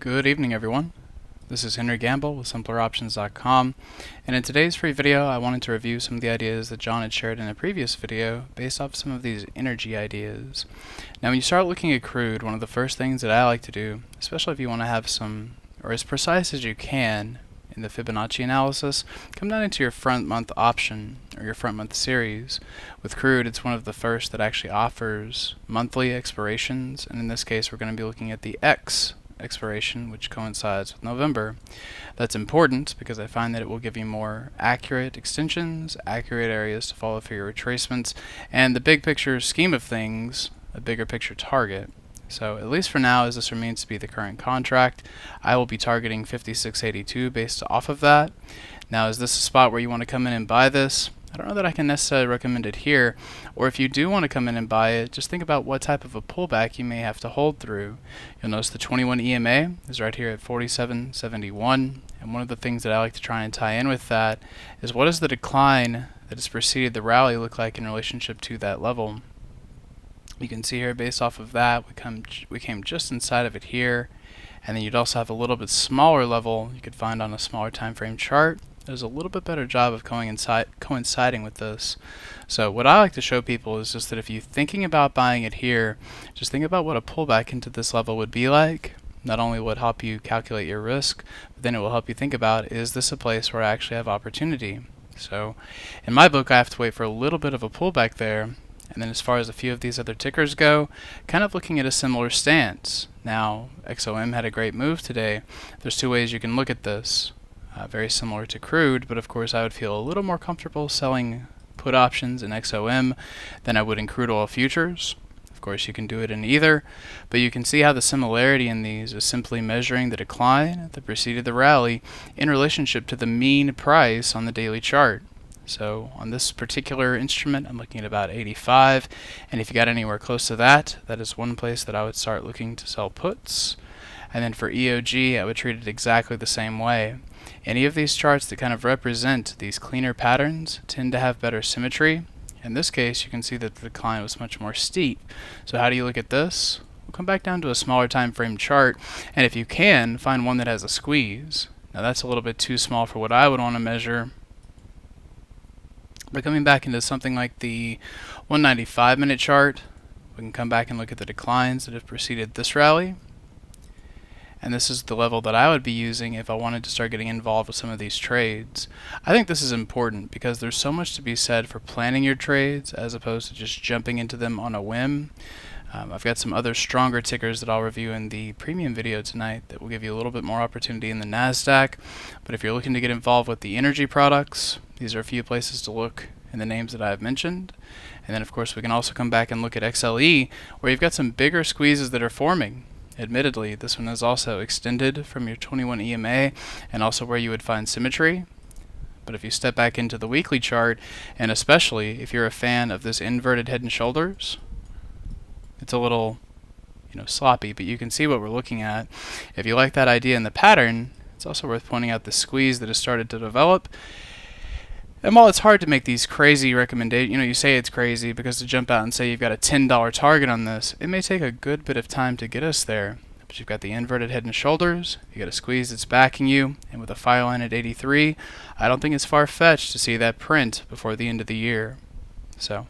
Good evening, everyone. This is Henry Gambell with simpleroptions.com, and in today's free video I wanted to review some of the ideas that John had shared in a previous video based off some of these energy ideas. Now when you start looking at crude, one of the first things that I like to do, especially if you want to have some, or as precise as you can in the Fibonacci analysis, come down into your front month option or your front month series. With crude, it's one of the first that actually offers monthly expirations, and in this case we're going to be looking at the X expiration, which coincides with November. That's important because I find that it will give you more accurate extensions, accurate areas to follow for your retracements, and the big picture scheme of things, a bigger picture target. So at least for now, as this remains to be the current contract, I will be targeting 56.82 based off of that. Now, is this a spot where you want to come in and buy this? I don't know that I can necessarily recommend it here, or if you do want to come in and buy it, just think about what type of a pullback you may have to hold through. You'll notice the 21 EMA is right here at 47.71, and one of the things that I like to try and tie in with that is what does the decline that has preceded the rally look like in relationship to that level. You can see here based off of that we came just inside of it here, and then you'd also have a little bit smaller level you could find on a smaller time frame chart. Does a little bit better job of coinciding with this. So what I like to show people is just that if you're thinking about buying it here, just think about what a pullback into this level would be like. Not only would help you calculate your risk, but then it will help you think about, is this a place where I actually have opportunity? So in my book, I have to wait for a little bit of a pullback there. And then as far as a few of these other tickers go, kind of looking at a similar stance. Now, XOM had a great move today. There's two ways you can look at this. Very similar to crude, but of course I would feel a little more comfortable selling put options in XOM than I would in crude oil futures. Of course you can do it in either, but you can see how the similarity in these is simply measuring the decline that preceded the rally in relationship to the mean price on the daily chart. So on this particular instrument I'm looking at about 85, and if you got anywhere close to that, that is one place that I would start looking to sell puts. And then for EOG I would treat it exactly the same way. Any of these charts that kind of represent these cleaner patterns tend to have better symmetry. In this case, you can see that the decline was much more steep. So how do you look at this? We'll come back down to a smaller time frame chart, and if you can, find one that has a squeeze. Now that's a little bit too small for what I would want to measure. But coming back into something like the 195-minute chart, we can come back and look at the declines that have preceded this rally. And this is the level that I would be using if I wanted to start getting involved with some of these trades. I think this is important because there's so much to be said for planning your trades as opposed to just jumping into them on a whim. I've got some other stronger tickers that I'll review in the premium video tonight that will give you a little bit more opportunity in the NASDAQ. But if you're looking to get involved with the energy products, these are a few places to look in the names that I've mentioned. And then of course we can also come back and look at XLE, where you've got some bigger squeezes that are forming. Admittedly, this one is also extended from your 21 EMA and also where you would find symmetry. But if you step back into the weekly chart, and especially if you're a fan of this inverted head and shoulders, it's a little, sloppy, but you can see what we're looking at. If you like that idea in the pattern, it's also worth pointing out the squeeze that has started to develop. And while it's hard to make these crazy recommendations, you say it's crazy because to jump out and say you've got a $10 target on this, it may take a good bit of time to get us there. But you've got the inverted head and shoulders, you got a squeeze that's backing you, and with a file line at 83, I don't think it's far-fetched to see that print before the end of the year. So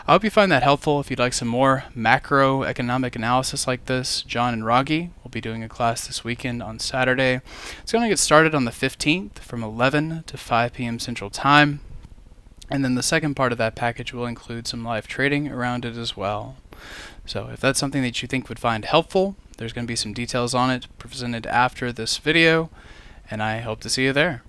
I hope you find that helpful. If you'd like some more macroeconomic analysis like this, John and Raghi will be doing a class this weekend on Saturday. It's going to get started on the 15th from 11 to 5 p.m. Central Time. And then the second part of that package will include some live trading around it as well. So if that's something that you think would find helpful, there's going to be some details on it presented after this video, and I hope to see you there.